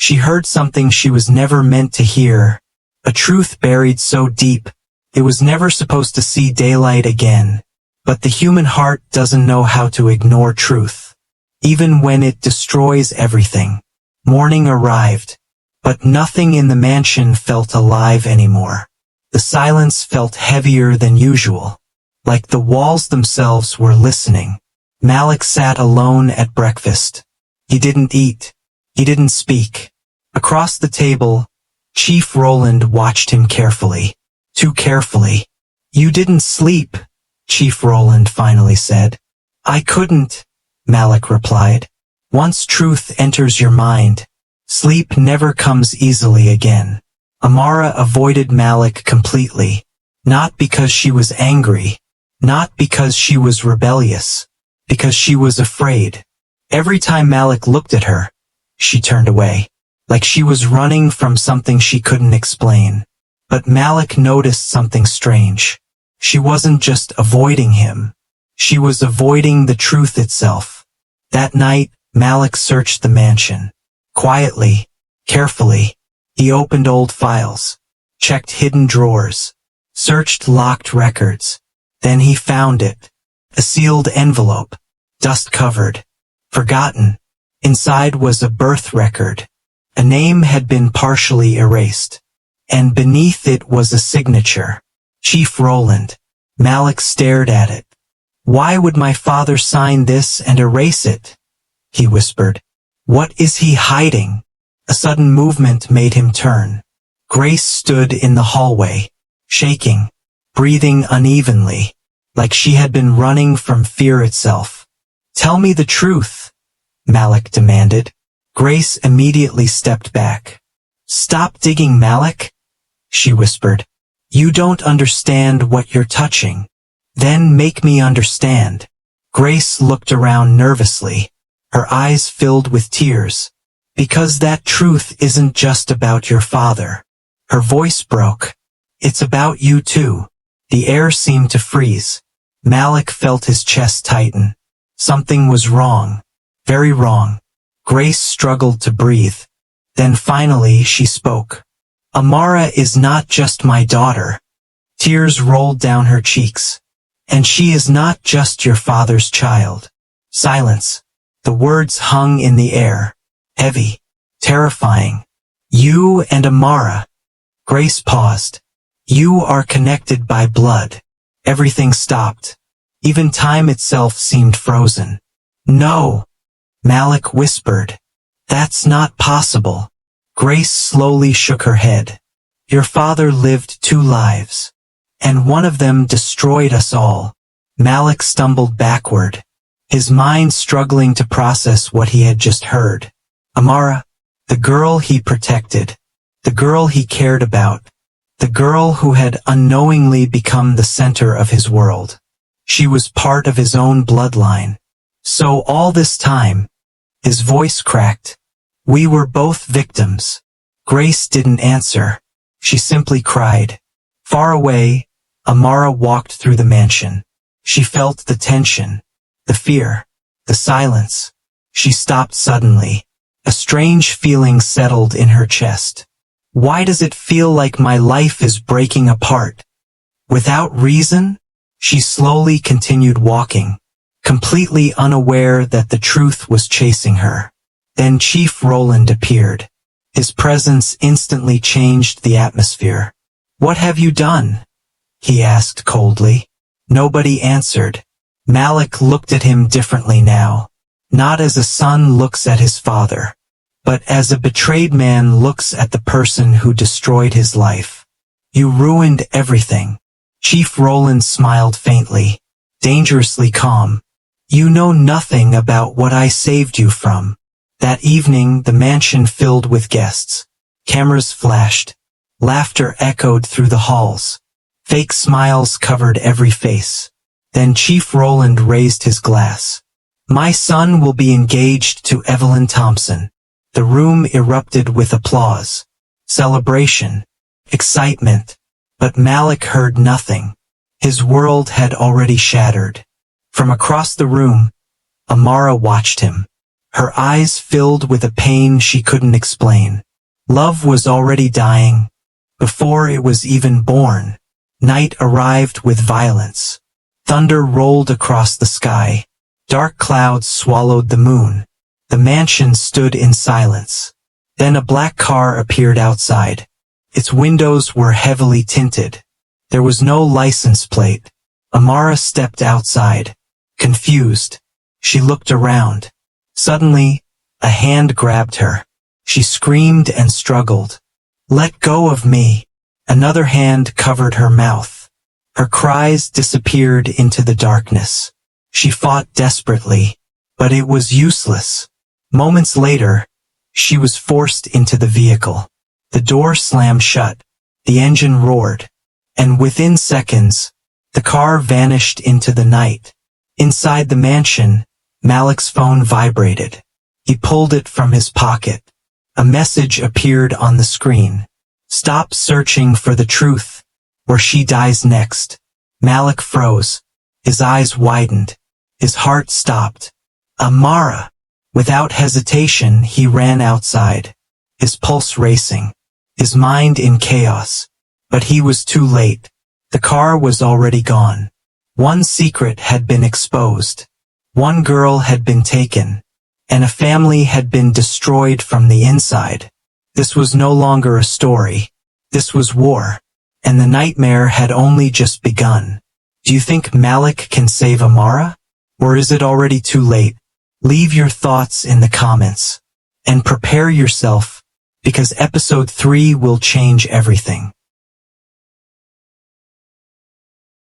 She heard something she was never meant to hear, a truth buried so deep, it was never supposed to see daylight again. But the human heart doesn't know how to ignore truth, even when it destroys everything. Morning arrived, but nothing in the mansion felt alive anymore. The silence felt heavier than usual, like the walls themselves were listening. Malik sat alone at breakfast. He didn't eat. He didn't speak. Across the table, Chief Roland watched him carefully. Too carefully. "You didn't sleep," Chief Roland finally said. "I couldn't," Malik replied. "Once truth enters your mind, sleep never comes easily again." Amara avoided Malik completely, not because she was angry, not because she was rebellious, because she was afraid. Every time Malik looked at her, she turned away, like she was running from something she couldn't explain. But Malik noticed something strange. She wasn't just avoiding him. She was avoiding the truth itself. That night, Malik searched the mansion. Quietly, carefully, he opened old files, checked hidden drawers, searched locked records. Then he found it. A sealed envelope, dust-covered, forgotten. Inside was a birth record. A name had been partially erased, and beneath it was a signature. Chief Roland. Malik stared at it. "Why would my father sign this and erase it?" he whispered. "What is he hiding?" A sudden movement made him turn. Grace stood in the hallway, shaking, breathing unevenly, like she had been running from fear itself. "Tell me the truth," Malik demanded. Grace immediately stepped back. "Stop digging, Malik," she whispered. "You don't understand what you're touching. Then make me understand." Grace looked around nervously, her eyes filled with tears. "Because that truth isn't just about your father." Her voice broke. "It's about you too." The air seemed to freeze. Malik felt his chest tighten. Something was wrong. Very wrong. Grace struggled to breathe. Then finally she spoke. "Amara is not just my daughter." Tears rolled down her cheeks. "And she is not just your father's child." Silence. The words hung in the air, heavy, terrifying. "You and Amara." Grace paused. "You are connected by blood." Everything stopped. Even time itself seemed frozen. "No," Malik whispered. "That's not possible." Grace slowly shook her head. "Your father lived 2 lives, and one of them destroyed us all." Malik stumbled backward, his mind struggling to process what he had just heard. Amara, the girl he protected, the girl he cared about, the girl who had unknowingly become the center of his world. She was part of his own bloodline. So all this time, his voice cracked, "We were both victims." Grace didn't answer. She simply cried. Far away, Amara walked through the mansion. She felt the tension, the fear, the silence. She stopped suddenly. A strange feeling settled in her chest. "Why does it feel like my life is breaking apart?" Without reason, she slowly continued walking, completely unaware that the truth was chasing her. Then Chief Roland appeared. His presence instantly changed the atmosphere. "What have you done?" he asked coldly. Nobody answered. Malik looked at him differently now, not as a son looks at his father, but as a betrayed man looks at the person who destroyed his life. "You ruined everything." Chief Roland smiled faintly, dangerously calm. "You know nothing about what I saved you from." That evening, the mansion filled with guests. Cameras flashed. Laughter echoed through the halls. Fake smiles covered every face. Then Chief Roland raised his glass. "My son will be engaged to Evelyn Thompson." The room erupted with applause, celebration, excitement. But Malik heard nothing. His world had already shattered. From across the room, Amara watched him. her eyes filled with a pain she couldn't explain. Love was already dying. Before it was even born, night arrived with violence. Thunder rolled across the sky. Dark clouds swallowed the moon. The mansion stood in silence. Then a black car appeared outside. Its windows were heavily tinted. There was no license plate. Amara stepped outside, confused. She looked around. Suddenly, a hand grabbed her. She screamed and struggled. "Let go of me!" Another hand covered her mouth. Her cries disappeared into the darkness. She fought desperately, but it was useless. Moments later, she was forced into the vehicle. The door slammed shut. The engine roared. And within seconds, the car vanished into the night. Inside the mansion, Malik's phone vibrated. He pulled it from his pocket. A message appeared on the screen. "Stop searching for the truth, or she dies next." Malik froze. His eyes widened. His heart stopped. Amara! Without hesitation, he ran outside. His pulse racing. His mind in chaos. But he was too late. The car was already gone. One secret had been exposed. One girl had been taken. And a family had been destroyed from the inside. This was no longer a story. This was war. And the nightmare had only just begun. Do you think Malik can save Amara? Or is it already too late? Leave your thoughts in the comments. And prepare yourself, because episode 3 will change everything.